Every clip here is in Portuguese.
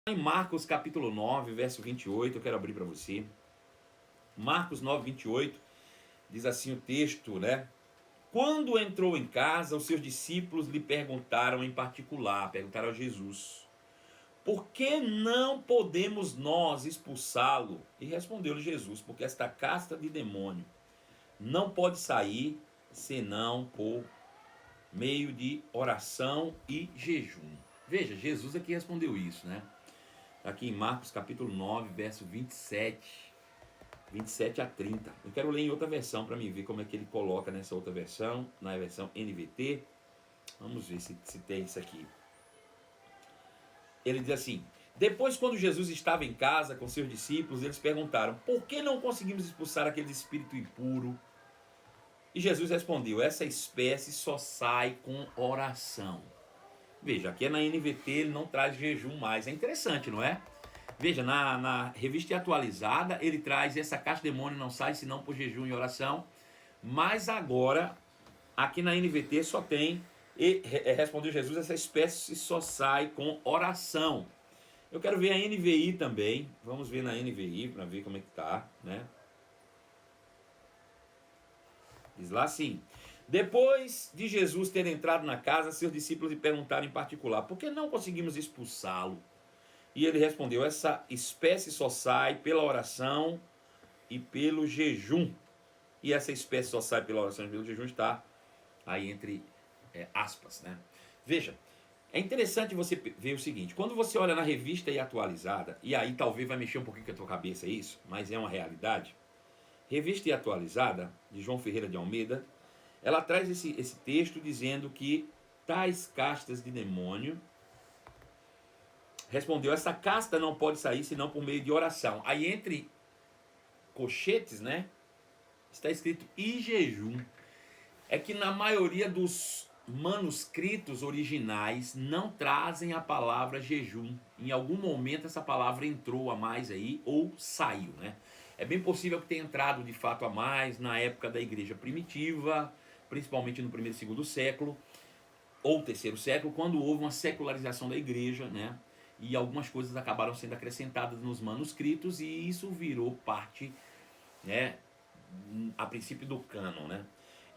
Em Marcos capítulo 9, verso 28, eu quero abrir para você. Marcos 9, 28, diz assim o texto, né? Quando entrou em casa, os seus discípulos lhe perguntaram em particular, perguntaram a Jesus: por que não podemos nós expulsá-lo? E respondeu-lhe Jesus: porque esta casta de demônio não pode sair senão por meio de oração e jejum. Veja, Jesus aqui respondeu isso, né? Aqui em Marcos capítulo 9, verso 27 a 30. Eu quero ler em outra versão para me ver como é que ele coloca nessa outra versão, na versão NVT. Vamos ver se tem isso aqui. Ele diz assim: depois, quando Jesus estava em casa com seus discípulos, eles perguntaram: por que não conseguimos expulsar aquele espírito impuro? E Jesus respondeu: essa espécie só sai com oração. Veja, aqui na NVT ele não traz jejum mais. É interessante, não é? Veja, na revista atualizada ele traz: essa caixa de demônio não sai senão por jejum e oração. Mas agora, aqui na NVT só tem, respondeu Jesus, essa espécie só sai com oração. Eu quero ver a NVI também. Vamos ver na NVI para ver como é que tá, né? Diz lá assim: depois de Jesus ter entrado na casa, seus discípulos lhe perguntaram em particular: por que não conseguimos expulsá-lo? E ele respondeu: essa espécie só sai pela oração e pelo jejum. E essa espécie só sai pela oração e pelo jejum está aí entre aspas, né? Veja, é interessante você ver o seguinte: quando você olha na revista e atualizada, e aí talvez vai mexer um pouquinho com a tua cabeça isso, mas é uma realidade. Revista e atualizada, de João Ferreira de Almeida, ela traz esse texto dizendo que tais castas de demônio, respondeu, essa casta não pode sair senão por meio de oração. Aí entre colchetes, né, está escrito e jejum. É que na maioria dos manuscritos originais não trazem a palavra jejum. Em algum momento essa palavra entrou a mais aí ou saiu, né? É bem possível que tenha entrado de fato a mais na época da igreja primitiva, principalmente no primeiro e segundo século, ou terceiro século, quando houve uma secularização da igreja, né? E algumas coisas acabaram sendo acrescentadas nos manuscritos e isso virou parte, né, a princípio do cânon, né?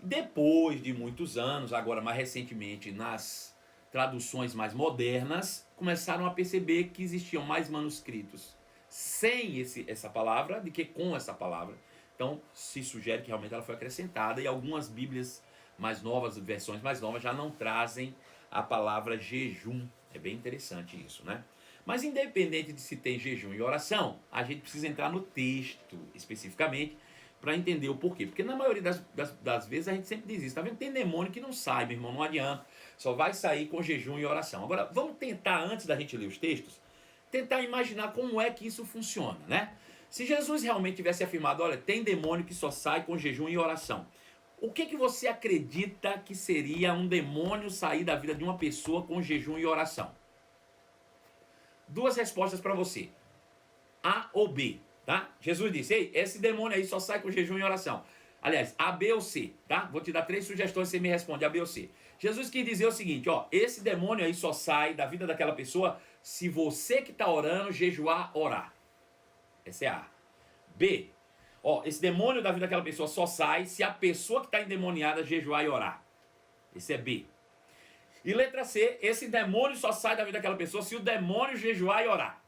Depois de muitos anos, agora mais recentemente nas traduções mais modernas, começaram a perceber que existiam mais manuscritos sem essa palavra do que com essa palavra. Então se sugere que realmente ela foi acrescentada e algumas bíblias mais novas, versões mais novas, já não trazem a palavra jejum. É bem interessante isso, né? Mas independente de se tem jejum e oração, a gente precisa entrar no texto especificamente para entender o porquê. Porque na maioria das vezes a gente sempre diz isso. Tá vendo? Tem demônio que não sai, meu irmão, não adianta. Só vai sair com jejum e oração. Agora, vamos tentar, antes da gente ler os textos, tentar imaginar como é que isso funciona, né? Se Jesus realmente tivesse afirmado, olha, tem demônio que só sai com jejum e oração, o que você acredita que seria um demônio sair da vida de uma pessoa com jejum e oração? Duas respostas para você. A ou B, tá? Jesus disse, ei, esse demônio aí só sai com jejum e oração. Aliás, A, B ou C, tá? Vou te dar 3 sugestões e você me responde A, B ou C. Jesus quis dizer o seguinte, ó, esse demônio aí só sai da vida daquela pessoa se você que está orando, jejuar, orar. Essa é a. B, ó, esse demônio da vida daquela pessoa só sai se a pessoa que está endemoniada jejuar e orar. Esse é B. E letra C, esse demônio só sai da vida daquela pessoa se o demônio jejuar e orar.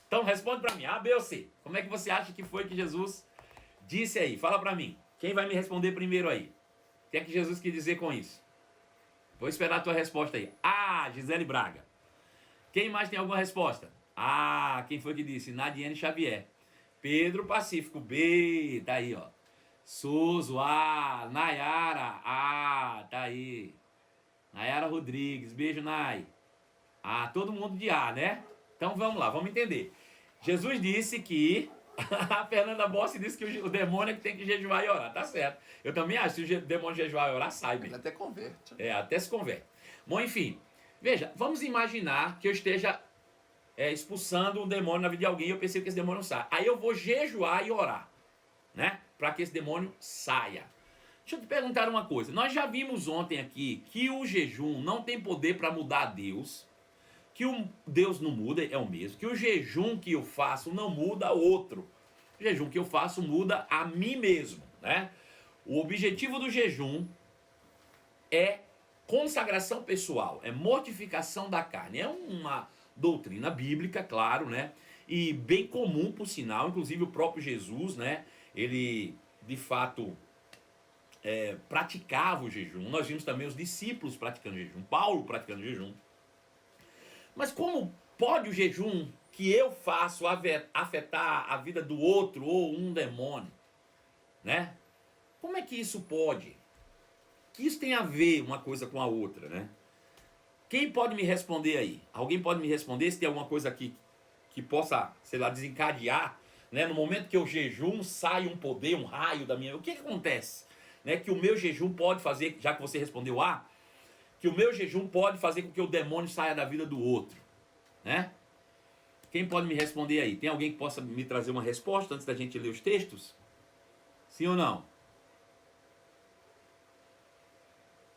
Então responde para mim, A, B ou C. Como é que você acha que foi que Jesus disse aí? Fala para mim. Quem vai me responder primeiro aí? O que é que Jesus quis dizer com isso? Vou esperar a tua resposta aí. A, Gisele Braga. Quem mais tem alguma resposta? Ah, quem foi que disse? Nadiane Xavier. Pedro Pacífico, B, tá aí, ó. Suzo, A, Nayara, A, tá aí. Nayara Rodrigues, beijo, Nay. Ah, todo mundo de A, né? Então vamos lá, vamos entender. Jesus disse que... a Fernanda Bossi disse que o demônio é que tem que jejuar e orar, tá certo. Eu também acho que se o demônio jejuar e orar, sai bem. Ele até converte. Até se converte. Bom, enfim. Veja, vamos imaginar que eu esteja expulsando um demônio na vida de alguém e eu percebo que esse demônio não sai. Aí eu vou jejuar e orar, né? Para que esse demônio saia. Deixa eu te perguntar uma coisa. Nós já vimos ontem aqui que o jejum não tem poder para mudar Deus, que o Deus não muda, é o mesmo, que o jejum que eu faço não muda outro. O jejum que eu faço muda a mim mesmo, né? O objetivo do jejum é consagração pessoal, é mortificação da carne. É uma doutrina bíblica, claro, né? E bem comum, por sinal, inclusive o próprio Jesus, né? Ele, de fato, praticava o jejum. Nós vimos também os discípulos praticando jejum, Paulo praticando jejum. Mas como pode o jejum que eu faço afetar a vida do outro ou um demônio, né? Como é que isso pode? Que isso tem a ver uma coisa com a outra, né? Quem pode me responder aí? Alguém pode me responder se tem alguma coisa aqui que possa, sei lá, desencadear, né? No momento que eu jejum, sai um poder, um raio da minha... O que acontece? Né? Que o meu jejum pode fazer, já que você respondeu A, que o meu jejum pode fazer com que o demônio saia da vida do outro, né? Quem pode me responder aí? Tem alguém que possa me trazer uma resposta antes da gente ler os textos? Sim ou não?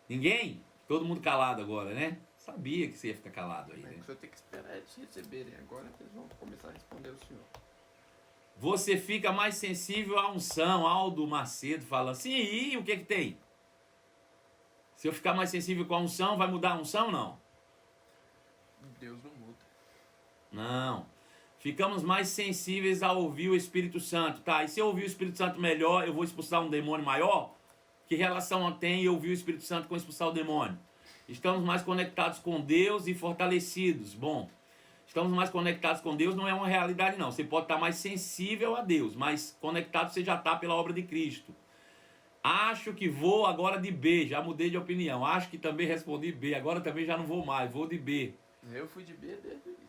Ninguém? Todo mundo calado agora, né? Sabia que você ia ficar calado aí, né? O senhor tem que esperar eles receberem agora que eles vão começar a responder o senhor. Você fica mais sensível à unção, Aldo Macedo falando. Sim, e o que tem? Se eu ficar mais sensível com a unção, vai mudar a unção ou não? Deus não muda. Não. Ficamos mais sensíveis a ouvir o Espírito Santo. Tá, e se eu ouvir o Espírito Santo melhor, eu vou expulsar um demônio maior? Que relação tem eu ouvir o Espírito Santo com expulsar o demônio? Estamos mais conectados com Deus e fortalecidos. Bom, estamos mais conectados com Deus não é uma realidade não. Você pode estar mais sensível a Deus, mas conectado você já está pela obra de Cristo. Acho que vou agora de B, já mudei de opinião. Acho que também respondi B, agora também já não vou mais, vou de B. Eu fui de B desde o início.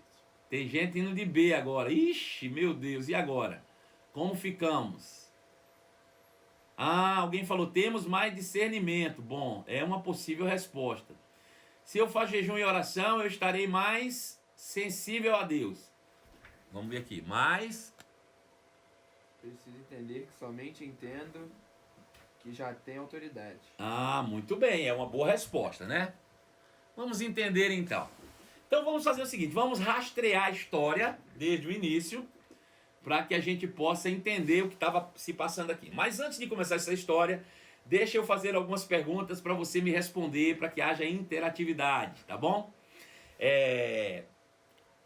Tem gente indo de B agora. Ixi, meu Deus, e agora? Como ficamos? Ah, alguém falou, temos mais discernimento. Bom, é uma possível resposta. Se eu faço jejum e oração, eu estarei mais sensível a Deus. Vamos ver aqui, mais... Preciso entender que somente entendo que já tem autoridade. Ah, muito bem, é uma boa resposta, né? Vamos entender então. Então vamos fazer o seguinte, vamos rastrear a história desde o início, para que a gente possa entender o que estava se passando aqui. Mas antes de começar essa história, deixa eu fazer algumas perguntas para você me responder, para que haja interatividade, tá bom?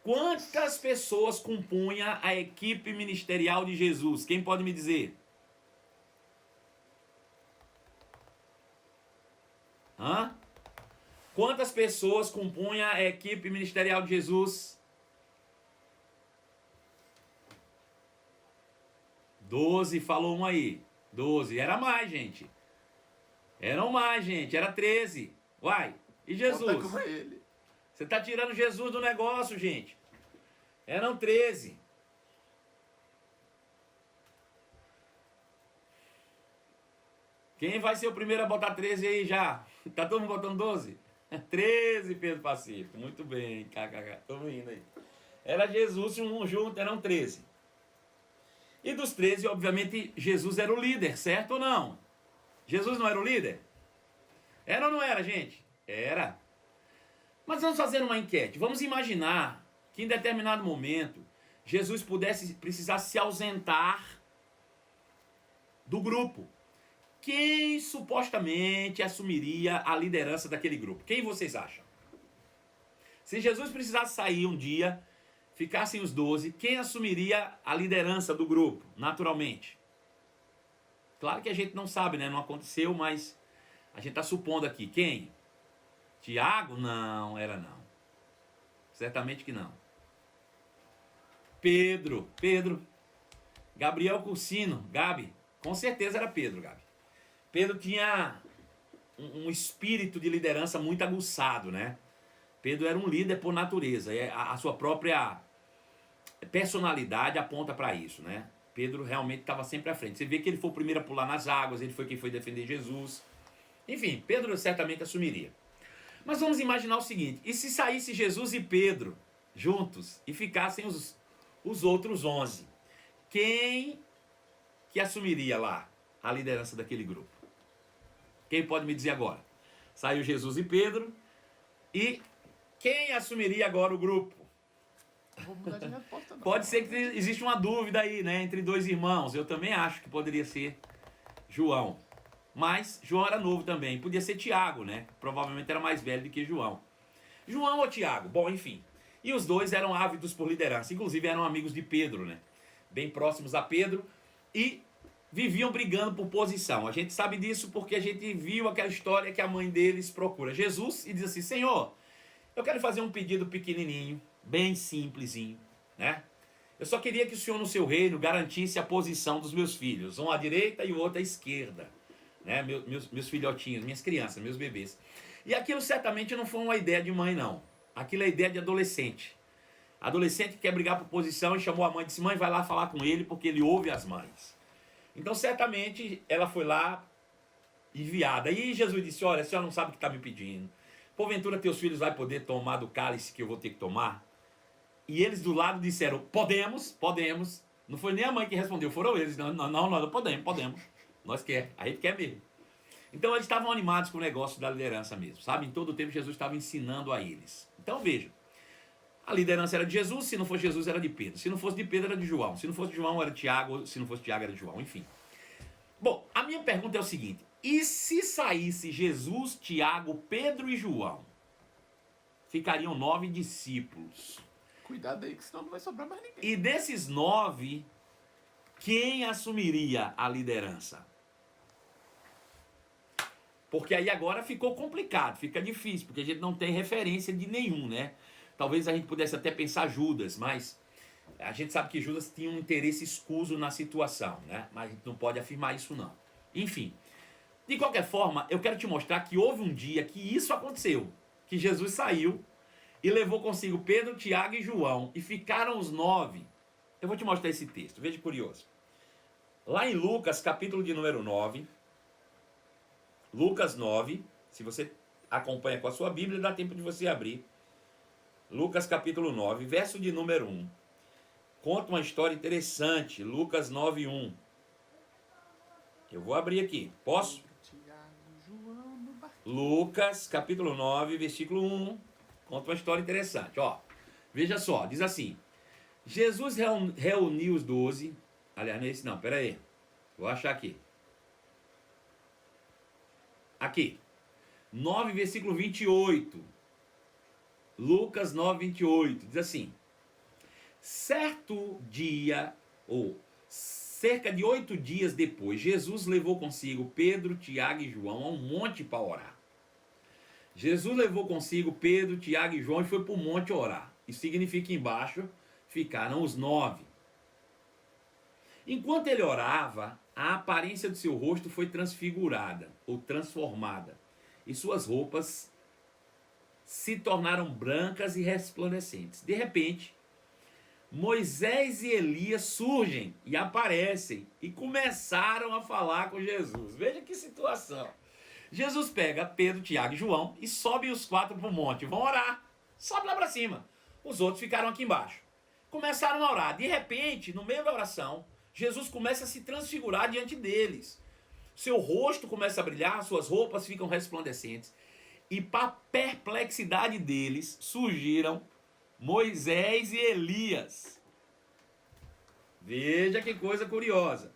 Quantas pessoas compunha a equipe ministerial de Jesus? Quem pode me dizer? Hã? Quantas pessoas compunha a equipe ministerial de Jesus? 12, falou um aí. 12, era mais, gente. Eram mais, gente, era 13. Uai, e Jesus? Conta com ele. Você está tirando Jesus do negócio, gente. Eram 13. Quem vai ser o primeiro a botar 13 aí já? Tá todo mundo botando 12? 13, Pedro Pacífico. Muito bem, kkk. Estamos indo aí. Era Jesus e um junto, eram 13. E dos 13, obviamente, Jesus era o líder, certo ou não? Jesus não era o líder? Era ou não era, gente? Era. Mas vamos fazer uma enquete. Vamos imaginar que em determinado momento Jesus precisasse se ausentar do grupo. Quem supostamente assumiria a liderança daquele grupo? Quem vocês acham? Se Jesus precisasse sair um dia, ficassem os 12, quem assumiria a liderança do grupo, naturalmente? Claro que a gente não sabe, né? Não aconteceu, mas a gente está supondo aqui. Quem? Tiago? Não, era não. Certamente que não. Pedro. Gabriel Cursino. Gabi. Com certeza era Pedro, Gabi. Pedro tinha um espírito de liderança muito aguçado, né? Pedro era um líder por natureza. A sua própria personalidade aponta para isso, né? Pedro realmente estava sempre à frente. Você vê que ele foi o primeiro a pular nas águas, ele foi quem foi defender Jesus. Enfim, Pedro certamente assumiria. Mas vamos imaginar o seguinte, e se saísse Jesus e Pedro juntos e ficassem os outros 11? Quem que assumiria lá a liderança daquele grupo? Quem pode me dizer agora? Saiu Jesus e Pedro. E quem assumiria agora o grupo? Vou mudar de resposta, não. Pode ser que existe uma dúvida aí, né? Entre dois irmãos. Eu também acho que poderia ser João. Mas João era novo também. Podia ser Tiago, né? Provavelmente era mais velho do que João. João ou Tiago? Bom, enfim. E os dois eram ávidos por liderança. Inclusive eram amigos de Pedro, né? Bem próximos a Pedro. E viviam brigando por posição. A gente sabe disso porque a gente viu aquela história que a mãe deles procura Jesus e diz assim: Senhor, eu quero fazer um pedido pequenininho, bem simplesinho, né? Eu só queria que o Senhor no seu reino garantisse a posição dos meus filhos, um à direita e o outro à esquerda, né? Meus filhotinhos, minhas crianças, meus bebês. E aquilo certamente não foi uma ideia de mãe, não. Aquilo é ideia de adolescente. Adolescente que quer brigar por posição e chamou a mãe e disse: mãe, vai lá falar com ele porque ele ouve as mães. Então certamente ela foi lá enviada. E Jesus disse: olha, a senhora não sabe o que está me pedindo. Porventura teus filhos vão poder tomar do cálice que eu vou ter que tomar? E eles do lado disseram: podemos, podemos. Não foi nem a mãe que respondeu, foram eles. Não, nós podemos. Nós quer, a gente quer mesmo. Então eles estavam animados com o negócio da liderança mesmo, sabe? Em todo o tempo Jesus estava ensinando a eles. Então vejam, a liderança era de Jesus, se não fosse Jesus era de Pedro. Se não fosse de Pedro era de João. Se não fosse de João era de Tiago, se não fosse de Tiago era de João, enfim. Bom, a minha pergunta é o seguinte: e se saísse Jesus, Tiago, Pedro e João? Ficariam 9 discípulos. Cuidado aí, que senão não vai sobrar mais ninguém. E desses 9, quem assumiria a liderança? Porque aí agora ficou complicado, fica difícil, porque a gente não tem referência de nenhum, né? Talvez a gente pudesse até pensar Judas, mas a gente sabe que Judas tinha um interesse escuso na situação, né? Mas a gente não pode afirmar isso não. Enfim, de qualquer forma, eu quero te mostrar que houve um dia que isso aconteceu, que Jesus saiu e levou consigo Pedro, Tiago e João, e ficaram os 9. Eu vou te mostrar esse texto, veja curioso. Lá em Lucas, capítulo de número 9, Lucas 9, se você acompanha com a sua Bíblia, dá tempo de você abrir. Lucas capítulo 9, verso de número 1. Conta uma história interessante, Lucas 9, 1. Eu vou abrir aqui, posso? Lucas capítulo 9, versículo 1. Conta uma história interessante, ó. Veja só, diz assim: Jesus reuniu os 12. Aliás, não é esse não, pera aí. Vou achar aqui. Aqui. 9, versículo 28. Lucas 9, 28. Diz assim: certo dia, ou cerca de 8 dias depois, Jesus levou consigo Pedro, Tiago e João a um monte para orar. Jesus levou consigo Pedro, Tiago e João e foi para o monte orar. Isso significa que embaixo ficaram os 9. Enquanto ele orava, a aparência do seu rosto foi transfigurada ou transformada, e suas roupas se tornaram brancas e resplandecentes. De repente, Moisés e Elias surgem e aparecem e começaram a falar com Jesus. Veja que situação. Jesus pega Pedro, Tiago e João e sobe os 4 para o monte. Vão orar. Sobe lá para cima. Os outros ficaram aqui embaixo. Começaram a orar. De repente, no meio da oração, Jesus começa a se transfigurar diante deles. Seu rosto começa a brilhar, suas roupas ficam resplandecentes. E para a perplexidade deles, surgiram Moisés e Elias. Veja que coisa curiosa.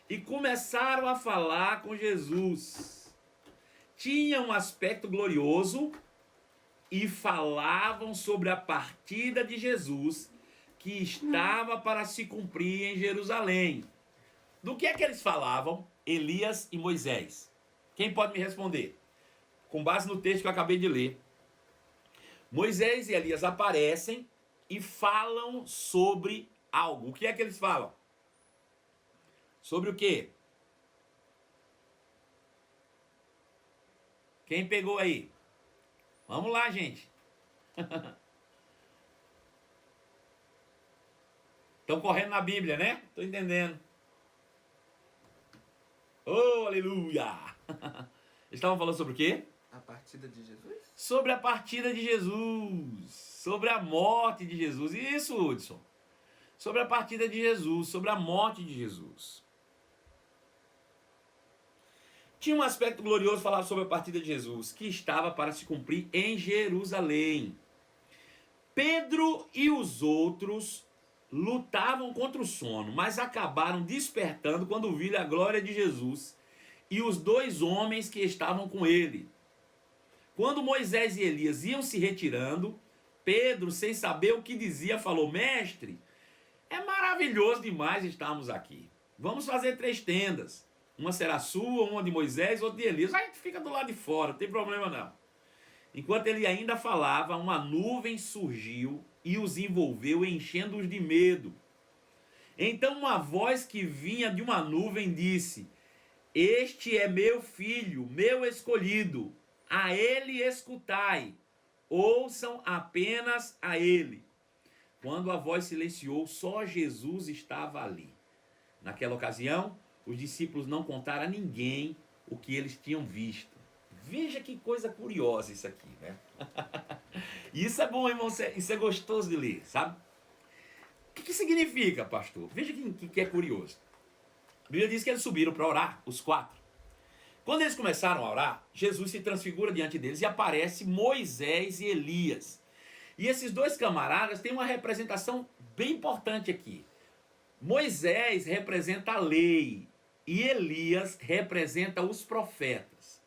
E começaram a falar com Jesus. Tinham um aspecto glorioso e falavam sobre a partida de Jesus que estava para se cumprir em Jerusalém. Do que é que eles falavam, Elias e Moisés? Quem pode me responder? Com base no texto que eu acabei de ler. Moisés e Elias aparecem e falam sobre algo. O que é que eles falam? Sobre o quê? Quem pegou aí? Vamos lá, gente. Estão correndo na Bíblia, né? Estou entendendo. Oh, aleluia! Estavam falando sobre o quê? A partida de Jesus? Sobre a partida de Jesus. Sobre a morte de Jesus. Isso, Hudson. Sobre a partida de Jesus. Sobre a morte de Jesus. Tinha um aspecto glorioso, falava sobre a partida de Jesus, que estava para se cumprir em Jerusalém. Pedro e os outros lutavam contra o sono, mas acabaram despertando quando viram a glória de Jesus e os dois homens que estavam com ele. Quando Moisés e Elias iam se retirando, Pedro, sem saber o que dizia, falou: mestre, é maravilhoso demais estarmos aqui. Vamos fazer 3 tendas. Uma será sua, uma de Moisés, outra de Elias. A gente fica do lado de fora, não tem problema não. Enquanto ele ainda falava, uma nuvem surgiu e os envolveu, enchendo-os de medo. Então uma voz que vinha de uma nuvem disse: este é meu filho, meu escolhido, a ele escutai, ouçam apenas a ele. Quando a voz silenciou, só Jesus estava ali. Naquela ocasião, os discípulos não contaram a ninguém o que eles tinham visto. Veja que coisa curiosa isso aqui, né? E isso é bom, irmão, isso é gostoso de ler, sabe? O que significa, pastor? Veja que é curioso. A Bíblia diz que eles subiram para orar, os 4. Quando eles começaram a orar, Jesus se transfigura diante deles e aparece Moisés e Elias. E esses 2 camaradas têm uma representação bem importante aqui. Moisés representa a lei e Elias representa os profetas.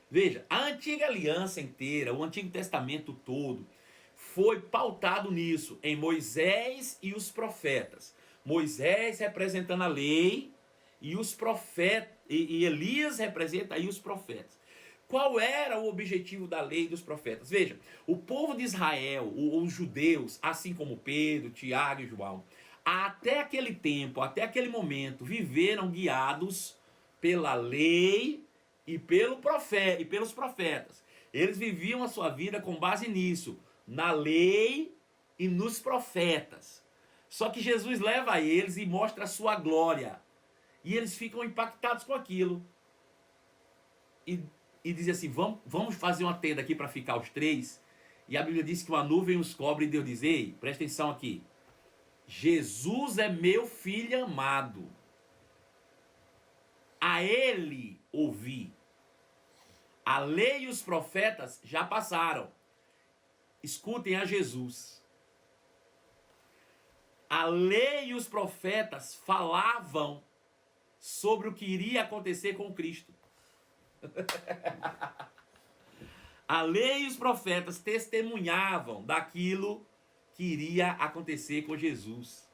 Veja, a antiga aliança inteira, o Antigo Testamento todo, foi pautado nisso, em Moisés e os profetas. Moisés representando a lei e os profetas, e Elias representa aí os profetas. Qual era o objetivo da lei e dos profetas? Veja, o povo de Israel, os judeus, assim como Pedro, Tiago e João, até aquele tempo, até aquele momento, viveram guiados pela lei e pelos profetas. Eles viviam a sua vida com base nisso, na lei e nos profetas. Só que Jesus leva eles e mostra a sua glória. E eles ficam impactados com aquilo. E dizem assim: vamos fazer uma tenda aqui para ficar os 3. E a Bíblia diz que uma nuvem os cobre e Deus diz: ei, presta atenção aqui. Jesus é meu filho amado. A ele ouvi. A lei e os profetas já passaram. Escutem a Jesus. A lei e os profetas falavam sobre o que iria acontecer com Cristo. A lei e os profetas testemunhavam daquilo que iria acontecer com Jesus.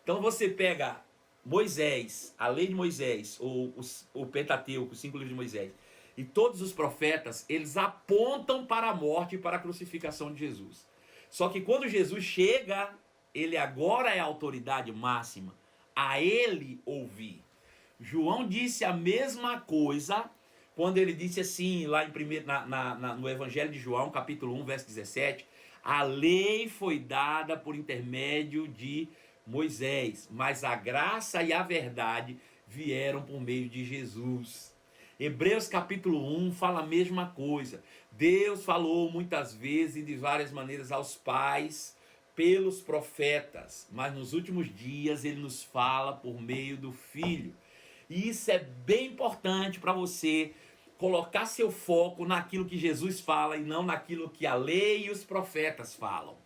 Então você pega Moisés, a lei de Moisés, ou o Pentateuco, os 5 livros de Moisés, e todos os profetas, eles apontam para a morte e para a crucificação de Jesus. Só que quando Jesus chega, ele agora é a autoridade máxima. A ele ouvir. João disse a mesma coisa quando ele disse assim, lá no Evangelho de João, capítulo 1, verso 17, a lei foi dada por intermédio de Moisés, mas a graça e a verdade vieram por meio de Jesus. Hebreus capítulo 1 fala a mesma coisa. Deus falou muitas vezes e de várias maneiras aos pais, pelos profetas, mas nos últimos dias ele nos fala por meio do Filho. E isso é bem importante para você colocar seu foco naquilo que Jesus fala e não naquilo que a lei e os profetas falam.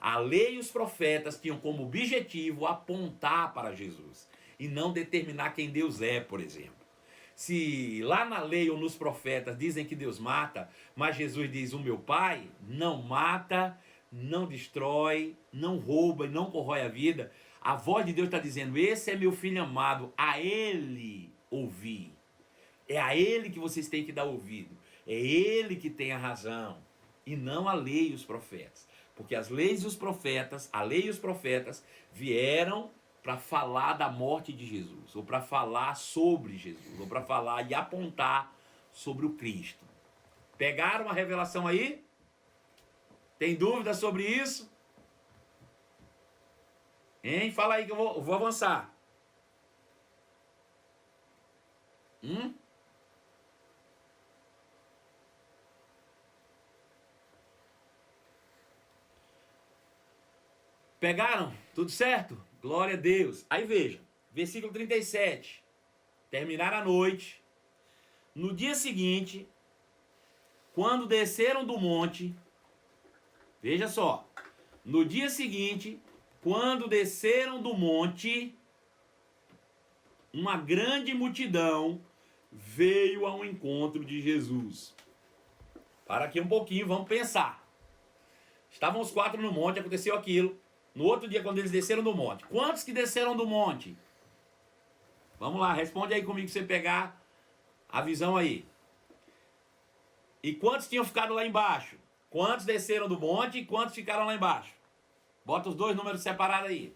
A lei e os profetas tinham como objetivo apontar para Jesus e não determinar quem Deus é, por exemplo. Se lá na lei ou nos profetas dizem que Deus mata, mas Jesus diz: o meu Pai não mata, não destrói, não rouba e não corrói a vida, a voz de Deus está dizendo: esse é meu filho amado, a ele ouvi. É a ele que vocês têm que dar ouvido. É ele que tem a razão e não a lei e os profetas. Porque as leis e os profetas, a lei e os profetas vieram para falar da morte de Jesus, ou para falar sobre Jesus, ou para falar e apontar sobre o Cristo. Pegaram a revelação aí? Tem dúvida sobre isso? Hein? Fala aí que eu vou avançar. Pegaram? Tudo certo? Glória a Deus. Aí veja, versículo 37. Terminaram a noite. No dia seguinte, quando desceram do monte, veja só, no dia seguinte, quando desceram do monte, uma grande multidão veio ao encontro de Jesus. Para aqui um pouquinho, vamos pensar. Estavam os 4 no monte, aconteceu aquilo. No outro dia, quando eles desceram do monte. Quantos que desceram do monte? Vamos lá, responde aí comigo, pra você pegar a visão aí. E quantos tinham ficado lá embaixo? Quantos desceram do monte e quantos ficaram lá embaixo? Bota os 2 números separados aí.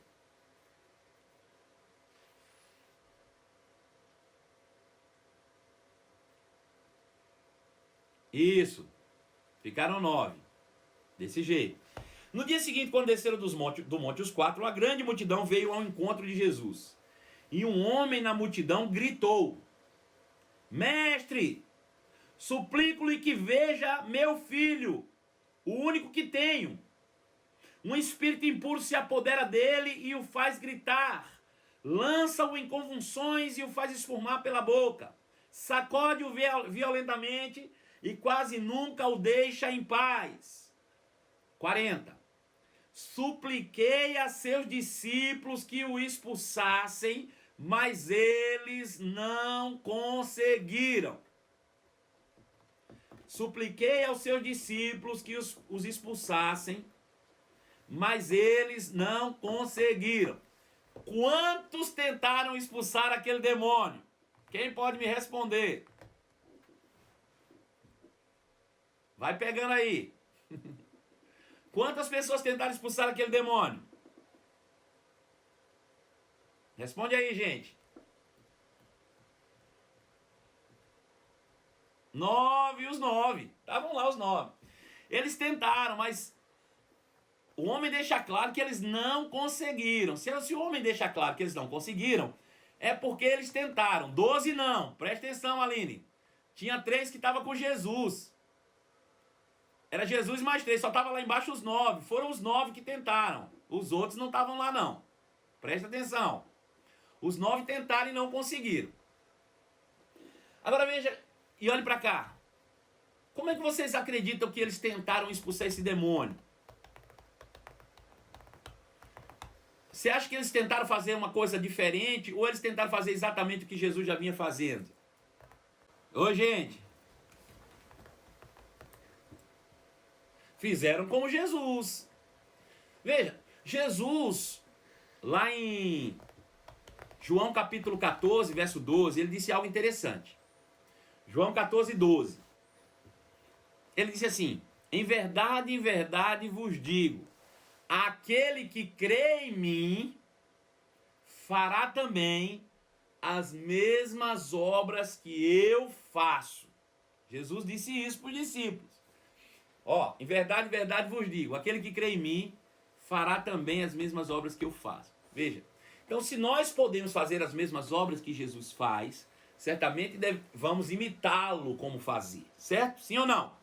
Isso. Ficaram 9. Desse jeito. No dia seguinte, quando desceram do monte os 4, uma grande multidão veio ao encontro de Jesus. E um homem na multidão gritou: Mestre, suplico-lhe que veja meu filho, o único que tenho. Um espírito impuro se apodera dele e o faz gritar. Lança-o em convulsões e o faz espumar pela boca. Sacode-o violentamente e quase nunca o deixa em paz. 40. Supliquei a seus discípulos que o expulsassem, mas eles não conseguiram. Supliquei aos seus discípulos que os expulsassem, mas eles não conseguiram. Quantos tentaram expulsar aquele demônio? Quem pode me responder? Vai pegando aí. Quantas pessoas tentaram expulsar aquele demônio? Responde aí, gente. 9, os 9. Estavam lá os 9. Eles tentaram, mas o homem deixa claro que eles não conseguiram. Se o homem deixa claro que eles não conseguiram, é porque eles tentaram. 12 não. Presta atenção, Aline. Tinha 3 que estavam com Jesus. Era Jesus mais 3. Só estava lá embaixo os 9. Foram os 9 que tentaram. Os outros não estavam lá, não. Presta atenção. Os 9 tentaram e não conseguiram. Agora veja e olhe para cá. Como é que vocês acreditam que eles tentaram expulsar esse demônio? Você acha que eles tentaram fazer uma coisa diferente ou eles tentaram fazer exatamente o que Jesus já vinha fazendo? Ô, gente. Fizeram como Jesus. Veja, Jesus, lá em João capítulo 14, verso 12, ele disse algo interessante. João 14, 12. Ele disse assim: em verdade vos digo, aquele que crê em mim fará também as mesmas obras que eu faço. Jesus disse isso para os discípulos. Ó, em verdade vos digo, aquele que crê em mim fará também as mesmas obras que eu faço. Veja, então se nós podemos fazer as mesmas obras que Jesus faz, certamente vamos imitá-lo como fazer, certo? Sim ou não?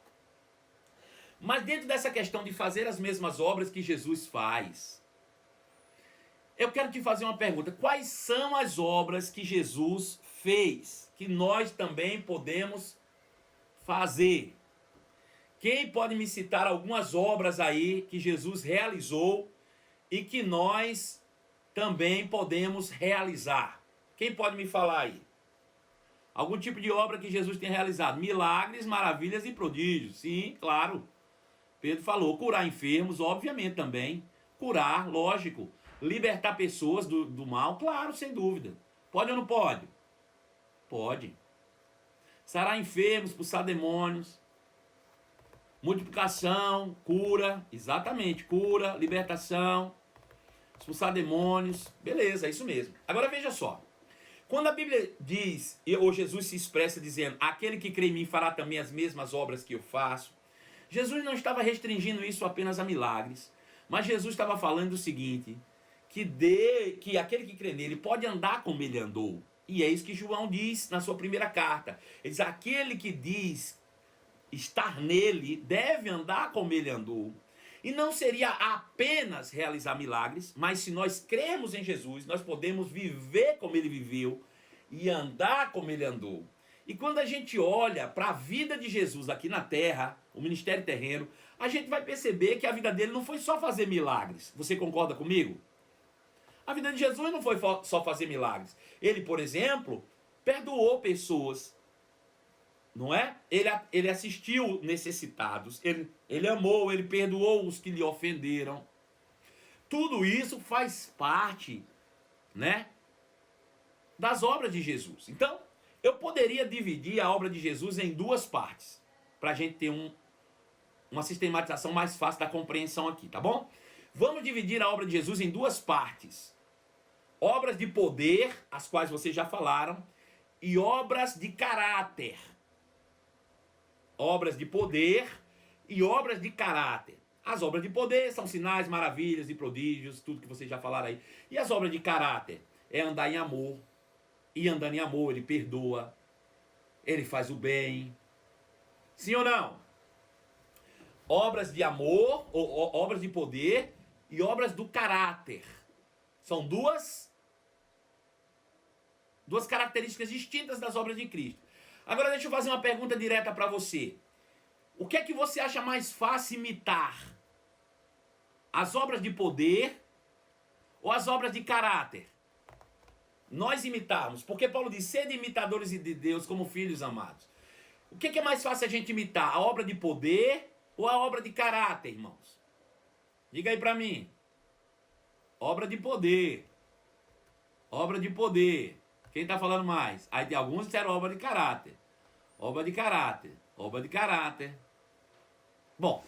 Mas dentro dessa questão de fazer as mesmas obras que Jesus faz, eu quero te fazer uma pergunta. Quais são as obras que Jesus fez, que nós também podemos fazer? Quem pode me citar algumas obras aí que Jesus realizou e que nós também podemos realizar? Quem pode me falar aí? Algum tipo de obra que Jesus tenha realizado? Milagres, maravilhas e prodígios. Sim, claro. Pedro falou, curar enfermos, obviamente também. Curar, lógico. Libertar pessoas do mal, claro, sem dúvida. Pode ou não pode? Pode. Sarar enfermos, expulsar demônios. Multiplicação, cura, exatamente, cura, libertação, expulsar demônios, beleza, é isso mesmo. Agora veja só, quando a Bíblia diz, ou Jesus se expressa dizendo, aquele que crê em mim fará também as mesmas obras que eu faço, Jesus não estava restringindo isso apenas a milagres, mas Jesus estava falando o seguinte, que aquele que crê nele pode andar como ele andou, e é isso que João diz na sua primeira carta, ele diz, aquele que diz estar nele deve andar como ele andou. E não seria apenas realizar milagres, mas se nós cremos em Jesus, nós podemos viver como ele viveu e andar como ele andou. E quando a gente olha para a vida de Jesus aqui na terra, o ministério terreno, a gente vai perceber que a vida dele não foi só fazer milagres. Você concorda comigo? A vida de Jesus não foi só fazer milagres. Ele, por exemplo, perdoou pessoas, não é? Ele assistiu necessitados, ele amou, ele perdoou os que lhe ofenderam. Tudo isso faz parte, né, das obras de Jesus. Então, eu poderia dividir a obra de Jesus em duas partes, para a gente ter uma sistematização mais fácil da compreensão aqui, tá bom? Vamos dividir a obra de Jesus em duas partes. Obras de poder, as quais vocês já falaram, e obras de caráter. Obras de poder e obras de caráter. As obras de poder são sinais, maravilhas e prodígios, tudo que vocês já falaram aí. E as obras de caráter é andar em amor. E andando em amor, ele perdoa, ele faz o bem. Sim ou não? Obras de amor, ou obras de poder e obras do caráter. São duas características distintas das obras de Cristo. Agora deixa eu fazer uma pergunta direta para você. O que é que você acha mais fácil imitar? As obras de poder ou as obras de caráter? Nós imitarmos, porque Paulo diz, sede imitadores de Deus como filhos amados. O que é mais fácil a gente imitar? A obra de poder ou a obra de caráter, irmãos? Diga aí para mim. Obra de poder. Obra de poder. Quem está falando mais? Aí tem alguns que disseram obra de caráter. Obra de caráter. Obra de caráter. Bom,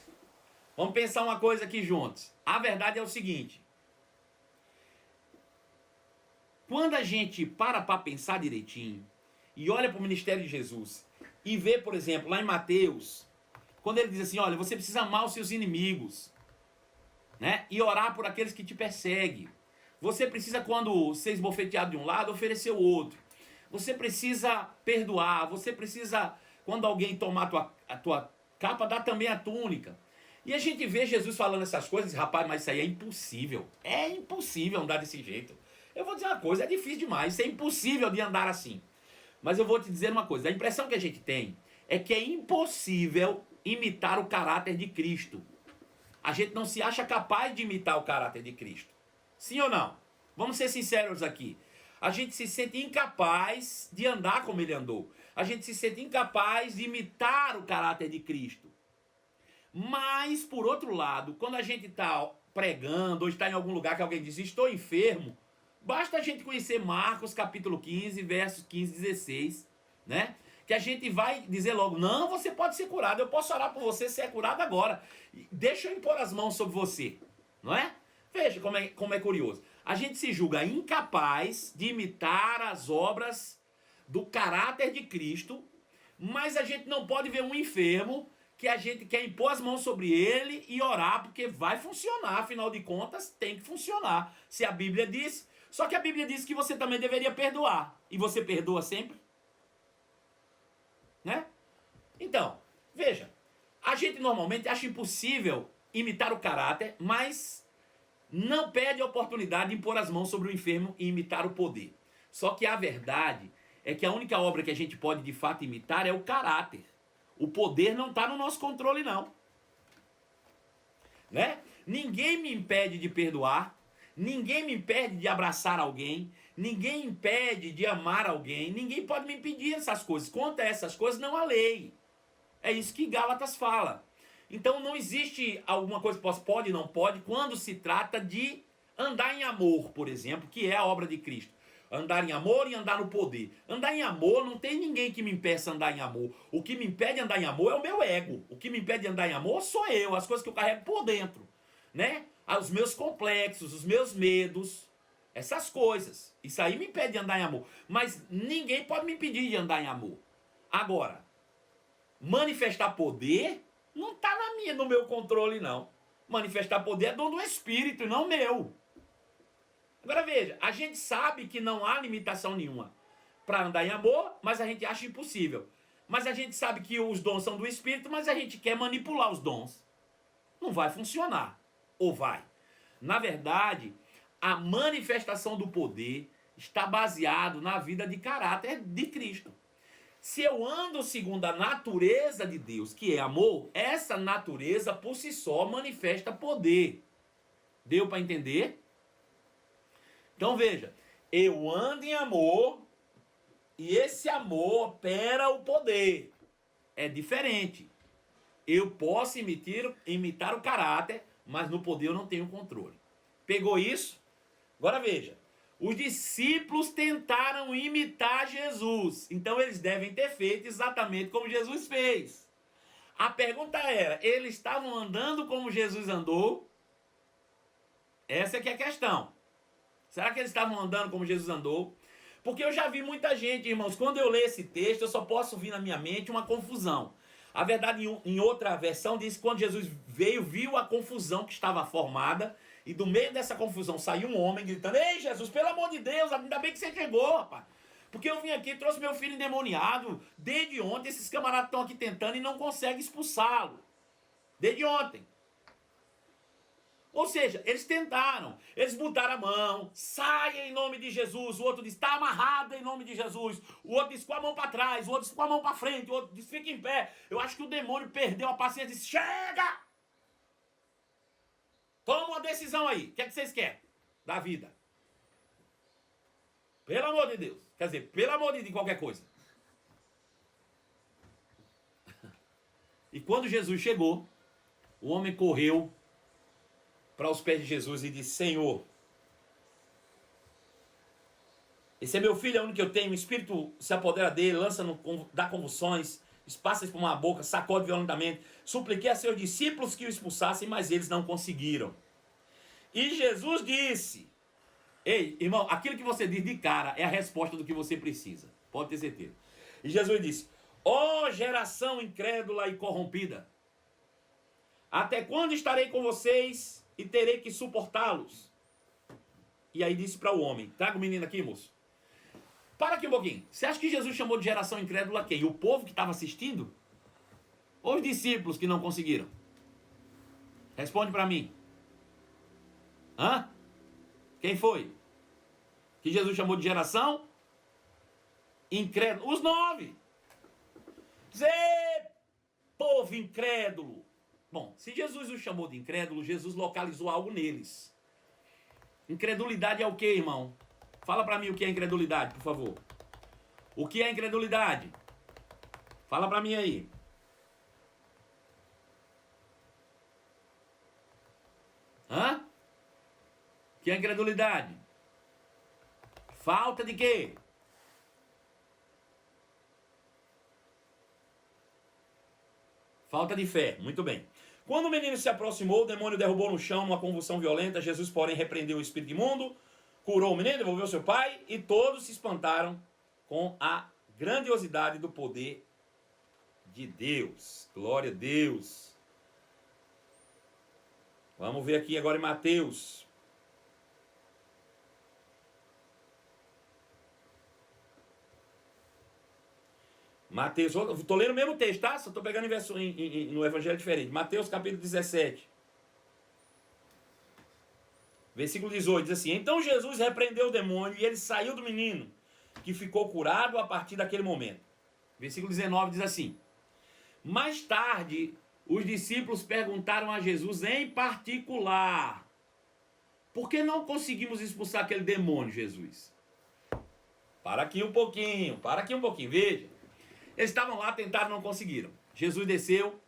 vamos pensar uma coisa aqui juntos. A verdade é o seguinte. Quando a gente para pensar direitinho e olha para o ministério de Jesus e vê, por exemplo, lá em Mateus, quando ele diz assim, olha, você precisa amar os seus inimigos, né? E orar por aqueles que te perseguem. Você precisa, quando ser esbofeteado de um lado, oferecer o outro. Você precisa perdoar. Você precisa, quando alguém tomar a tua capa, dar também a túnica. E a gente vê Jesus falando essas coisas, rapaz, mas isso aí é impossível. É impossível andar desse jeito. Eu vou dizer uma coisa, é difícil demais. Isso é impossível de andar assim. Mas eu vou te dizer uma coisa. A impressão que a gente tem é que é impossível imitar o caráter de Cristo. A gente não se acha capaz de imitar o caráter de Cristo. Sim ou não? Vamos ser sinceros aqui. A gente se sente incapaz de andar como ele andou. A gente se sente incapaz de imitar o caráter de Cristo. Mas, por outro lado, quando a gente está pregando ou está em algum lugar que alguém diz, estou enfermo, basta a gente conhecer Marcos capítulo 15, versos 15 e 16, né? Que a gente vai dizer logo, não, você pode ser curado, eu posso orar por você, ser curado agora. Deixa eu impor as mãos sobre você, não é? Veja como é curioso. A gente se julga incapaz de imitar as obras do caráter de Cristo, mas a gente não pode ver um enfermo que a gente quer impor as mãos sobre ele e orar, porque vai funcionar, afinal de contas, tem que funcionar. Se a Bíblia diz, só que a Bíblia diz que você também deveria perdoar. E você perdoa sempre? Né? Então, veja, a gente normalmente acha impossível imitar o caráter, mas não perde a oportunidade de impor as mãos sobre o enfermo e imitar o poder. Só que a verdade é que a única obra que a gente pode de fato imitar é o caráter. O poder não está no nosso controle, não. Né? Ninguém me impede de perdoar, ninguém me impede de abraçar alguém, ninguém impede de amar alguém, ninguém pode me impedir essas coisas. Contra essas coisas não há lei. É isso que Gálatas fala. Então não existe alguma coisa que pode e não pode quando se trata de andar em amor, por exemplo, que é a obra de Cristo. Andar em amor e andar no poder. Andar em amor, não tem ninguém que me impeça andar em amor. O que me impede de andar em amor é o meu ego. O que me impede de andar em amor sou eu, as coisas que eu carrego por dentro, né? Os meus complexos, os meus medos, essas coisas. Isso aí me impede de andar em amor. Mas ninguém pode me impedir de andar em amor. Agora, manifestar poder não está no meu controle, não. Manifestar poder é dom do Espírito e não meu. Agora veja, a gente sabe que não há limitação nenhuma para andar em amor, mas a gente acha impossível. Mas a gente sabe que os dons são do Espírito, mas a gente quer manipular os dons. Não vai funcionar. Ou vai? Na verdade, a manifestação do poder está baseado na vida de caráter de Cristo. Se eu ando segundo a natureza de Deus, que é amor, essa natureza por si só manifesta poder. Deu para entender? Então veja, eu ando em amor e esse amor opera o poder. É diferente. Eu posso imitar o caráter, mas no poder eu não tenho controle. Pegou isso? Agora veja. Os discípulos tentaram imitar Jesus. Então eles devem ter feito exatamente como Jesus fez. A pergunta era, eles estavam andando como Jesus andou? Essa é que é a questão. Será que eles estavam andando como Jesus andou? Porque eu já vi muita gente, irmãos, quando eu leio esse texto, eu só posso vir na minha mente uma confusão. A verdade, em outra versão, diz que quando Jesus veio, viu a confusão que estava formada, e do meio dessa confusão saiu um homem gritando, ei Jesus, pelo amor de Deus, ainda bem que você chegou, rapaz. Porque eu vim aqui, trouxe meu filho endemoniado, desde ontem esses camaradas estão aqui tentando e não conseguem expulsá-lo. Desde ontem. Ou seja, eles tentaram, eles botaram a mão, saia em nome de Jesus, o outro diz, está amarrado em nome de Jesus, o outro diz com a mão para trás, o outro diz com a mão para frente, o outro diz fica em pé. Eu acho que o demônio perdeu a paciência e disse, chega! Toma uma decisão aí, o que é que vocês querem da vida? Pelo amor de Deus, quer dizer, pelo amor de qualquer coisa. E quando Jesus chegou, o homem correu para os pés de Jesus e disse, Senhor, esse é meu filho, é o único que eu tenho, o espírito se apodera dele, dá convulsões, passa espuma a boca, sacode violentamente. Supliquei a seus discípulos que o expulsassem, mas eles não conseguiram. E Jesus disse, ei, irmão, aquilo que você diz de cara é a resposta do que você precisa, pode ter certeza. E Jesus disse, ó geração incrédula e corrompida, até quando estarei com vocês e terei que suportá-los? E aí disse para o homem, traga o menino aqui, moço. Para aqui um pouquinho. Você acha que Jesus chamou de geração incrédula quem? O povo que estava assistindo? Ou os discípulos que não conseguiram? Responde para mim. Hã? Quem foi? Que Jesus chamou de geração incrédula? Os 9. Zé, povo incrédulo. Bom, se Jesus os chamou de incrédulo, Jesus localizou algo neles. Incredulidade é o que, irmão? Fala para mim o que é incredulidade, por favor. O que é incredulidade? Fala para mim aí. Hã? O que é incredulidade? Falta de quê? Falta de fé. Muito bem. Quando o menino se aproximou, o demônio derrubou no chão uma convulsão violenta. Jesus, porém, repreendeu o espírito imundo, curou o menino, devolveu seu pai, e todos se espantaram com a grandiosidade do poder de Deus. Glória a Deus. Vamos ver aqui agora em Mateus. Mateus, estou lendo o mesmo texto, tá? Só estou pegando no Evangelho diferente. Mateus capítulo 17. Versículo 18 diz assim, então Jesus repreendeu o demônio e ele saiu do menino, que ficou curado a partir daquele momento. Versículo 19 diz assim, mais tarde os discípulos perguntaram a Jesus em particular, por que não conseguimos expulsar aquele demônio, Jesus? Para aqui um pouquinho, veja. Eles estavam lá, tentaram, não conseguiram. Jesus desceu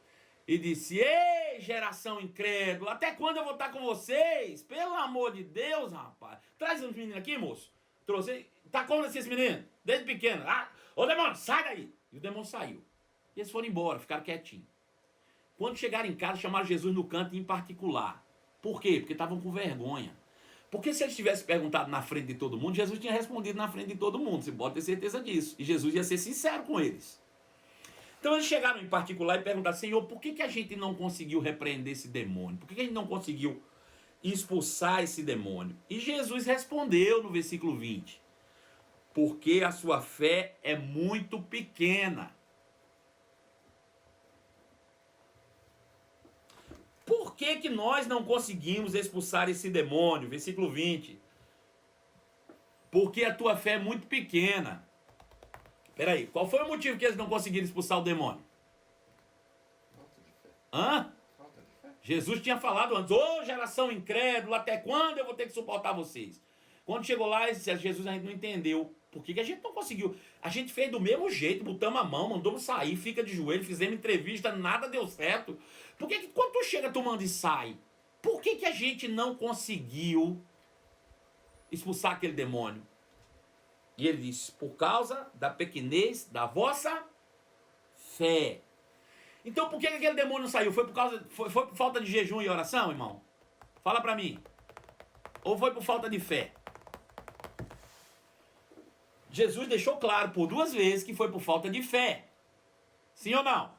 e disse, ei, geração incrédula, até quando eu vou estar com vocês? Pelo amor de Deus, rapaz. Traz uns meninos aqui, moço. Trouxe. Tá como esses meninos? Desde pequeno. Ah, ô demônio, sai daí. E o demônio saiu. E eles foram embora, ficaram quietinhos. Quando chegaram em casa, chamaram Jesus no canto em particular. Por quê? Porque estavam com vergonha. Porque se eles tivessem perguntado na frente de todo mundo, Jesus tinha respondido na frente de todo mundo. Você pode ter certeza disso. E Jesus ia ser sincero com eles. Então eles chegaram em particular e perguntaram, Senhor, por que a gente não conseguiu repreender esse demônio? Por que a gente não conseguiu expulsar esse demônio? E Jesus respondeu no versículo 20, porque a sua fé é muito pequena. Por que nós não conseguimos expulsar esse demônio? Versículo 20. Porque a tua fé é muito pequena. Peraí, qual foi o motivo que eles não conseguiram expulsar o demônio? Falta de fé. Hã? Falta de fé. Jesus tinha falado antes, ô geração incrédula, até quando eu vou ter que suportar vocês? Quando chegou lá, Jesus a gente não entendeu. Por que a gente não conseguiu? A gente fez do mesmo jeito, botamos a mão, mandamos sair, fica de joelho, fizemos entrevista, nada deu certo. Por que quando tu chega, tu manda e sai? Por que a gente não conseguiu expulsar aquele demônio? E ele disse, por causa da pequenez da vossa fé. Então por que aquele demônio não saiu? Foi por falta de jejum e oração, irmão? Fala pra mim. Ou foi por falta de fé? Jesus deixou claro por 2 vezes que foi por falta de fé. Sim ou não?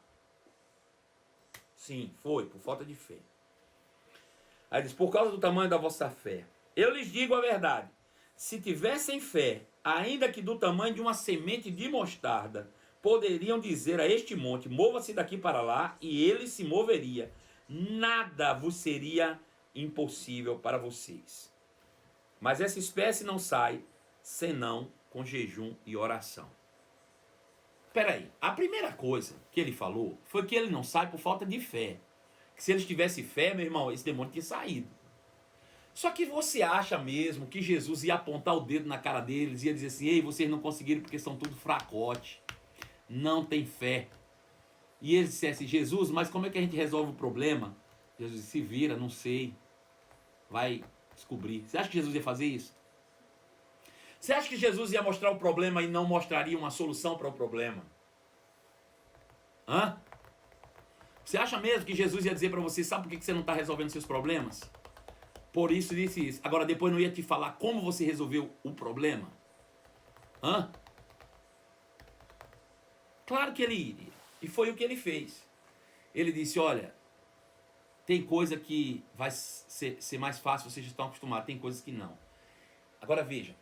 Sim, foi por falta de fé. Aí diz, por causa do tamanho da vossa fé. Eu lhes digo a verdade. Se tivessem fé, ainda que do tamanho de uma semente de mostarda, poderiam dizer a este monte, mova-se daqui para lá, e ele se moveria. Nada vos seria impossível para vocês. Mas essa espécie não sai, senão com jejum e oração. Espera aí, a primeira coisa que ele falou foi que ele não sai por falta de fé. Que se eles tivessem fé, meu irmão, esse demônio tinha saído. Só que você acha mesmo que Jesus ia apontar o dedo na cara deles e ia dizer assim, ei, vocês não conseguiram porque são tudo fracote, não tem fé. E eles dissessem, Jesus, mas como é que a gente resolve o problema? Jesus disse, se vira, não sei, vai descobrir. Você acha que Jesus ia fazer isso? Você acha que Jesus ia mostrar o problema e não mostraria uma solução para o problema? Hã? Você acha mesmo que Jesus ia dizer para você, sabe por que você não está resolvendo seus problemas? Por isso disse isso. Agora depois não ia te falar como você resolveu o problema? Hã? Claro que ele iria. E foi o que ele fez. Ele disse, olha, tem coisa que vai ser mais fácil, vocês já estão acostumados, tem coisas que não. Agora veja.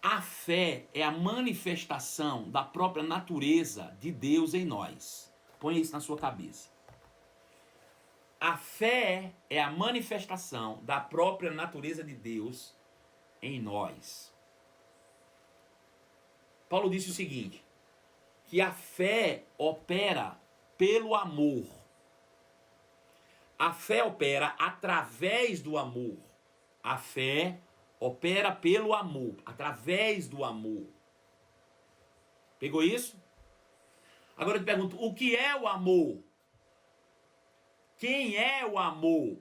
A fé é a manifestação da própria natureza de Deus em nós. Põe isso na sua cabeça. A fé é a manifestação da própria natureza de Deus em nós. Paulo disse o seguinte, que a fé opera pelo amor. A fé opera através do amor. A fé opera pelo amor, através do amor. Pegou isso? Agora eu te pergunto, o que é o amor? Quem é o amor?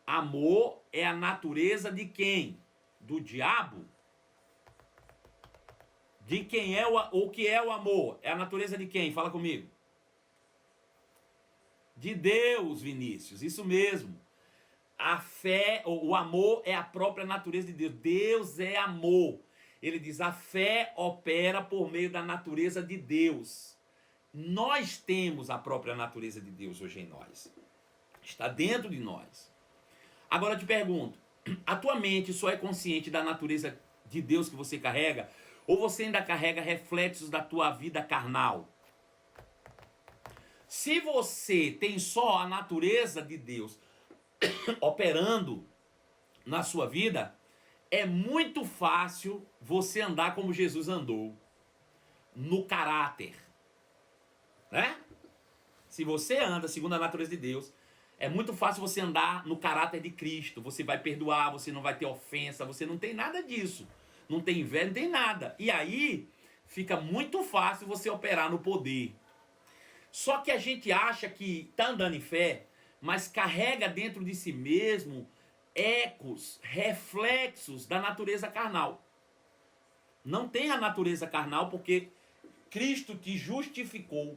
Amor é a natureza de quem? Do diabo? De quem é o que é o amor? É a natureza de quem? Fala comigo. De Deus, Vinícius, isso mesmo. A fé, o amor é a própria natureza de Deus. Deus é amor. Ele diz, a fé opera por meio da natureza de Deus. Nós temos a própria natureza de Deus hoje em nós. Está dentro de nós. Agora eu te pergunto, a tua mente só é consciente da natureza de Deus que você carrega? Ou você ainda carrega reflexos da tua vida carnal? Se você tem só a natureza de Deus operando na sua vida, é muito fácil você andar como Jesus andou, no caráter, né? Se você anda segundo a natureza de Deus, é muito fácil você andar no caráter de Cristo. Você vai perdoar, você não vai ter ofensa, você não tem nada disso, não tem inveja, não tem nada. E aí fica muito fácil você operar no poder. Só que a gente acha que está andando em fé, mas carrega dentro de si mesmo ecos, reflexos da natureza carnal. Não tem a natureza carnal porque Cristo te justificou,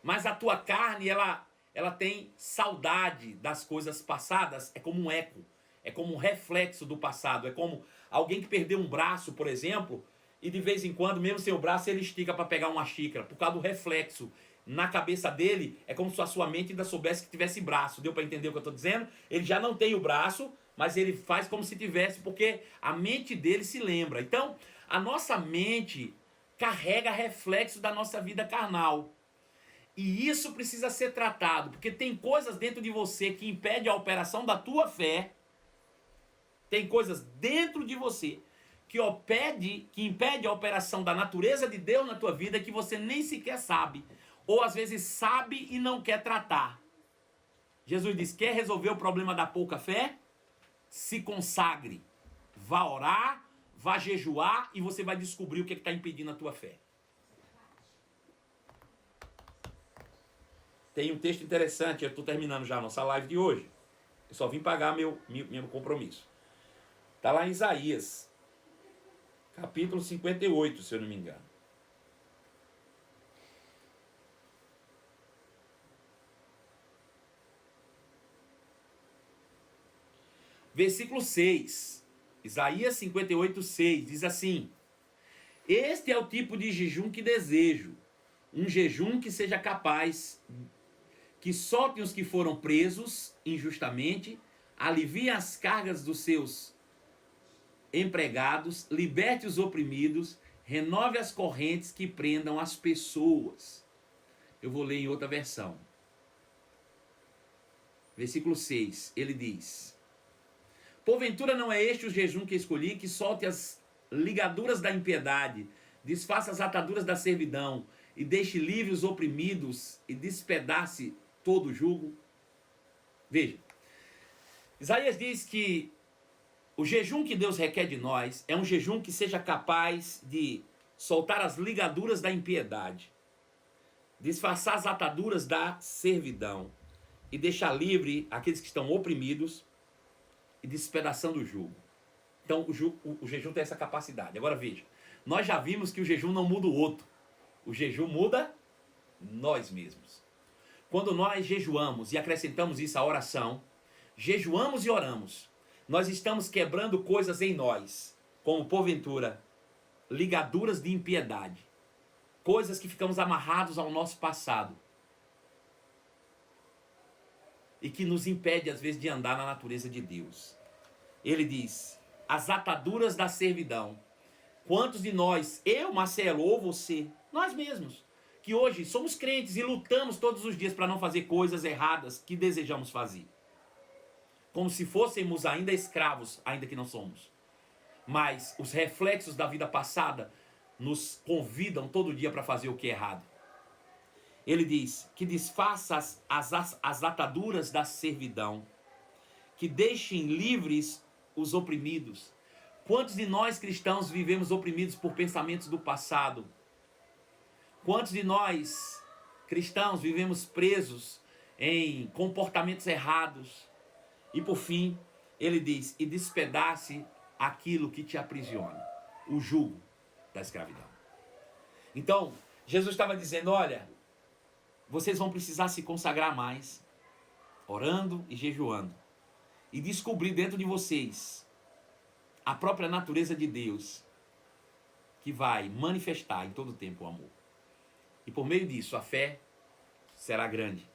mas a tua carne, ela tem saudade das coisas passadas, é como um eco, é como um reflexo do passado, é como alguém que perdeu um braço, por exemplo, e de vez em quando, mesmo sem o braço, ele estica para pegar uma xícara, por causa do reflexo. Na cabeça dele, é como se a sua mente ainda soubesse que tivesse braço. Deu para entender o que eu estou dizendo? Ele já não tem o braço, mas ele faz como se tivesse, porque a mente dele se lembra. Então, a nossa mente carrega reflexo da nossa vida carnal. E isso precisa ser tratado, porque tem coisas dentro de você que impedem a operação da tua fé. Tem coisas dentro de você que impede a operação da natureza de Deus na tua vida que você nem sequer sabe. Ou às vezes sabe e não quer tratar. Jesus diz, quer resolver o problema da pouca fé? Se consagre. Vá orar, vá jejuar e você vai descobrir o que está impedindo a tua fé. Tem um texto interessante, eu estou terminando já a nossa live de hoje. Eu só vim pagar meu compromisso. Está lá em Isaías, capítulo 58, se eu não me engano. Versículo 6. Isaías 58, 6. Diz assim: este é o tipo de jejum que desejo. Um jejum que seja capaz, que solte os que foram presos injustamente, alivie as cargas dos seus empregados, liberte os oprimidos, renove as correntes que prendam as pessoas. Eu vou ler em outra versão. Versículo 6, ele diz: porventura não é este o jejum que escolhi, que solte as ligaduras da impiedade, desfaça as ataduras da servidão, e deixe livre os oprimidos, e despedace todo o jugo? Veja, Isaías diz que o jejum que Deus requer de nós é um jejum que seja capaz de soltar as ligaduras da impiedade, disfarçar as ataduras da servidão e deixar livre aqueles que estão oprimidos e despedaçando o jugo. Então o jejum tem essa capacidade. Agora veja, nós já vimos que o jejum não muda o outro. O jejum muda nós mesmos. Quando nós jejuamos e acrescentamos isso à oração, jejuamos e oramos, nós estamos quebrando coisas em nós, como porventura, ligaduras de impiedade, coisas que ficamos amarrados ao nosso passado e que nos impede às vezes de andar na natureza de Deus. Ele diz, as ataduras da servidão. Quantos de nós, eu, Marcelo, ou você, nós mesmos, que hoje somos crentes e lutamos todos os dias para não fazer coisas erradas que desejamos fazer. Como se fôssemos ainda escravos, ainda que não somos. Mas os reflexos da vida passada nos convidam todo dia para fazer o que é errado. Ele diz que desfaça as ataduras da servidão, que deixem livres os oprimidos. Quantos de nós cristãos vivemos oprimidos por pensamentos do passado? Quantos de nós cristãos vivemos presos em comportamentos errados? E por fim, ele diz, e despedace aquilo que te aprisiona, o jugo da escravidão. Então, Jesus estava dizendo, olha, vocês vão precisar se consagrar mais, orando e jejuando, e descobrir dentro de vocês a própria natureza de Deus, que vai manifestar em todo o tempo o amor. E por meio disso, a fé será grande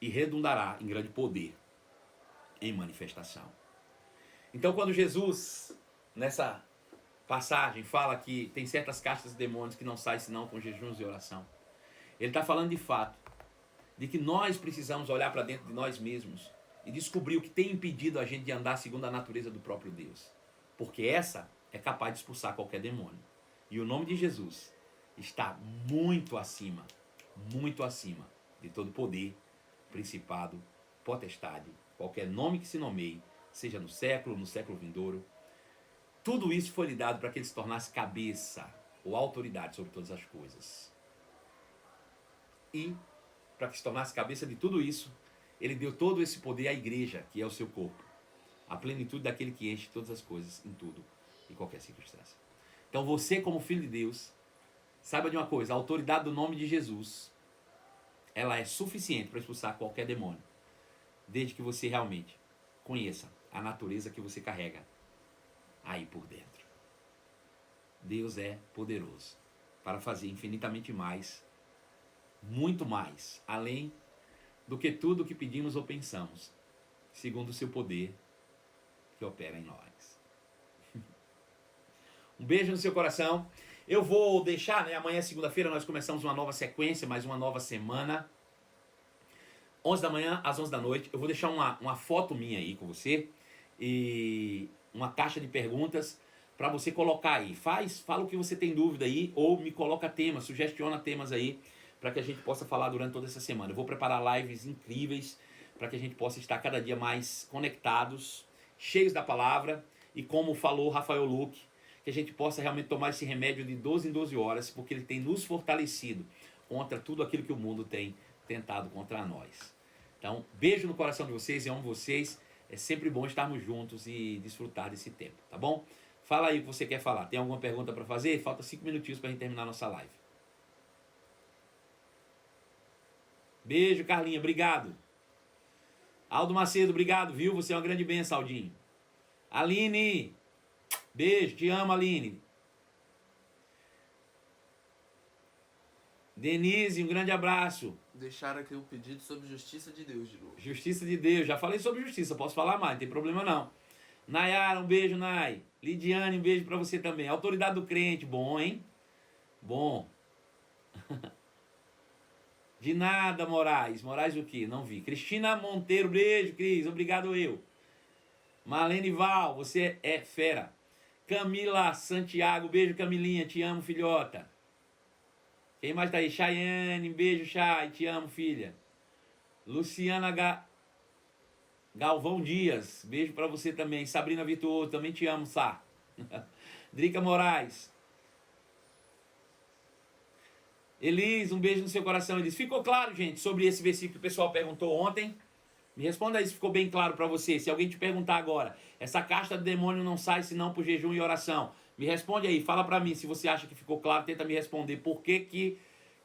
e redundará em grande poder, em manifestação. Então, quando Jesus, nessa passagem, fala que tem certas castas de demônios que não saem senão com jejuns e oração, ele está falando de fato de que nós precisamos olhar para dentro de nós mesmos e descobrir o que tem impedido a gente de andar segundo a natureza do próprio Deus. Porque essa é capaz de expulsar qualquer demônio. E o nome de Jesus está muito acima de todo poder, principado, potestade, qualquer nome que se nomeie, seja no século vindouro. Tudo isso foi lhe dado para que ele se tornasse cabeça ou autoridade sobre todas as coisas. E, para que se tornasse cabeça de tudo isso, ele deu todo esse poder à igreja, que é o seu corpo. A plenitude daquele que enche todas as coisas, em tudo, em qualquer circunstância. Então você, como filho de Deus, saiba de uma coisa, a autoridade do nome de Jesus, ela é suficiente para expulsar qualquer demônio, desde que você realmente conheça a natureza que você carrega aí por dentro. Deus é poderoso para fazer infinitamente mais, muito mais, além do que tudo que pedimos ou pensamos, segundo o seu poder que opera em nós. Um beijo no seu coração. Eu vou deixar, amanhã, segunda-feira, nós começamos uma nova sequência, mais uma nova semana. 11 da manhã às 11 da noite. Eu vou deixar uma foto minha aí com você e uma caixa de perguntas para você colocar aí. Fala o que você tem dúvida aí, ou me coloca temas, sugestiona temas aí, para que a gente possa falar durante toda essa semana. Eu vou preparar lives incríveis, para que a gente possa estar cada dia mais conectados, cheios da palavra, e como falou Rafael Luque, que a gente possa realmente tomar esse remédio de 12 em 12 horas, porque ele tem nos fortalecido contra tudo aquilo que o mundo tem tentado contra nós. Então, beijo no coração de vocês, eu amo vocês. É sempre bom estarmos juntos e desfrutar desse tempo, tá bom? Fala aí o que você quer falar. Tem alguma pergunta para fazer? Falta 5 minutinhos para a gente terminar a nossa live. Beijo, Carlinha. Obrigado. Aldo Macedo, obrigado, viu? Você é uma grande bênção, Aldinho. Aline, beijo. Te amo, Aline. Denise, um grande abraço. Deixaram aqui um pedido sobre justiça de Deus de novo. Justiça de Deus. Já falei sobre justiça. Posso falar mais, não tem problema não. Nayara, um beijo, Nay. Lidiane, um beijo pra você também. Autoridade do crente, bom, hein? Bom. De nada, Moraes. Moraes o quê? Não vi. Cristina Monteiro, beijo, Cris. Obrigado, eu. Marlene Val, você é fera. Camila Santiago, beijo, Camilinha. Te amo, filhota. Quem mais tá aí? Chayane, beijo, Chay. Te amo, filha. Luciana Galvão Dias, beijo pra você também. Sabrina Virtuoso, também te amo, Sá. Drica Moraes. Elis, um beijo no seu coração. Elis, ficou claro, gente, sobre esse versículo que o pessoal perguntou ontem? Me responda aí se ficou bem claro para você. Se alguém te perguntar agora, essa casta do demônio não sai senão por jejum e oração. Me responde aí, fala para mim se você acha que ficou claro, tenta me responder por que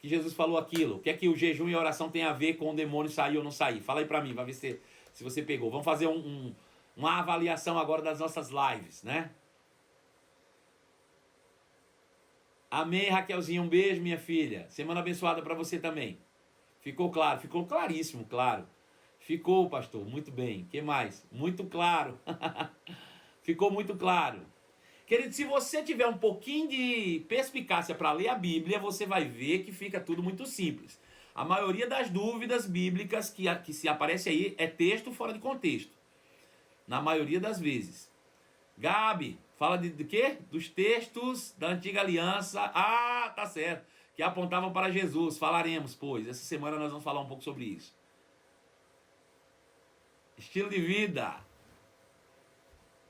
Jesus falou aquilo. O que é que o jejum e a oração tem a ver com o demônio sair ou não sair? Fala aí para mim, vai ver se você pegou. Vamos fazer uma avaliação agora das nossas lives, né? Amém, Raquelzinha, um beijo, minha filha. Semana abençoada para você também. Ficou claro? Ficou claríssimo, claro. Ficou, pastor, muito bem. O que mais? Muito claro. Ficou muito claro. Querido, se você tiver um pouquinho de perspicácia para ler a Bíblia, você vai ver que fica tudo muito simples. A maioria das dúvidas bíblicas que se aparece aí é texto fora de contexto. Na maioria das vezes. Gabi, fala de quê? Dos textos da antiga aliança. Ah, tá certo. Que apontavam para Jesus. Falaremos, pois. Essa semana nós vamos falar um pouco sobre isso. Estilo de vida.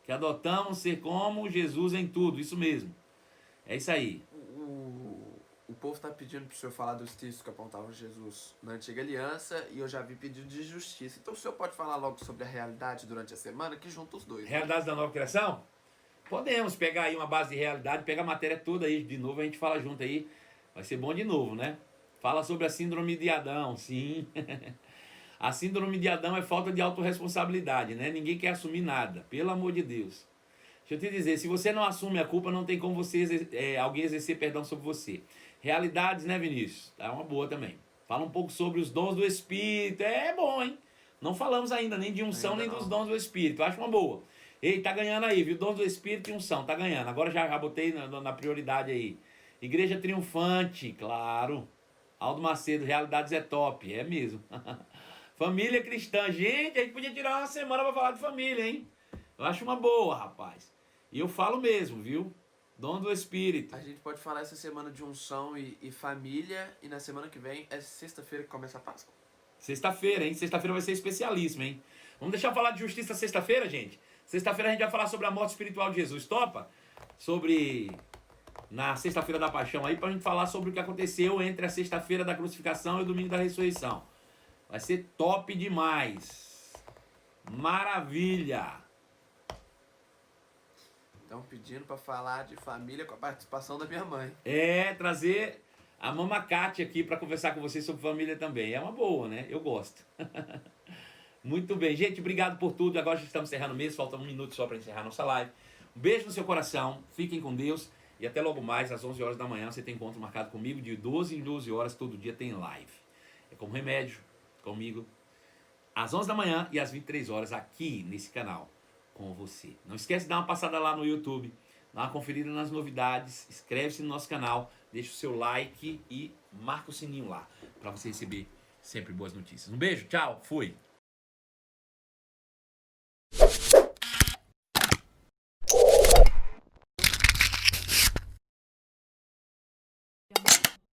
Que adotamos ser como Jesus em tudo. Isso mesmo. É isso aí. O povo está pedindo para o senhor falar dos textos que apontavam Jesus na antiga aliança e eu já vi pedido de justiça. Então o senhor pode falar logo sobre a realidade durante a semana que junta os dois. Realidades da nova criação? Podemos pegar aí uma base de realidade, pegar a matéria toda aí de novo, a gente fala junto aí. Vai ser bom de novo, né? Fala sobre a síndrome de Adão, sim. A síndrome de Adão é falta de autorresponsabilidade, né? Ninguém quer assumir nada, pelo amor de Deus. Deixa eu te dizer, se você não assume a culpa, não tem como alguém exercer perdão sobre você. Realidades, né, Vinícius? É uma boa também. Fala um pouco sobre os dons do Espírito. É bom, hein? Não falamos ainda nem de unção, nem dos dons do Espírito. Eu acho uma boa. Ei, tá ganhando aí, viu? Dons do Espírito e unção, tá ganhando. Agora já botei na prioridade aí. Igreja triunfante, claro. Aldo Macedo, realidades é top. É mesmo. Família cristã. Gente, a gente podia tirar uma semana pra falar de família, hein? Eu acho uma boa, rapaz. E eu falo mesmo, viu? Dom do Espírito. A gente pode falar essa semana de unção e família. E na semana que vem é sexta-feira que começa a Páscoa. Sexta-feira, hein? Sexta-feira vai ser especialíssimo, hein? Vamos deixar falar de justiça sexta-feira, gente? Sexta-feira a gente vai falar sobre a morte espiritual de Jesus. Topa? Sobre... Na sexta-feira da paixão aí, pra gente falar sobre o que aconteceu entre a sexta-feira da crucificação e o domingo da ressurreição. Vai ser top demais. Maravilha. Estão pedindo para falar de família com a participação da minha mãe. É, trazer a Mama Cátia aqui para conversar com vocês sobre família também. É uma boa, né? Eu gosto. Muito bem. Gente, obrigado por tudo. Agora já estamos encerrando mesmo. Falta 1 minuto só para encerrar nossa live. Um beijo no seu coração. Fiquem com Deus. E até logo mais, às 11 horas da manhã, você tem encontro marcado comigo. De 12 em 12 horas, todo dia tem live. É como remédio, comigo. Às 11 da manhã e às 23 horas aqui nesse canal. Com você. Não esquece de dar uma passada lá no YouTube, dá uma conferida nas novidades, inscreve-se no nosso canal, deixa o seu like e marca o sininho lá, para você receber sempre boas notícias. Um beijo, tchau, fui!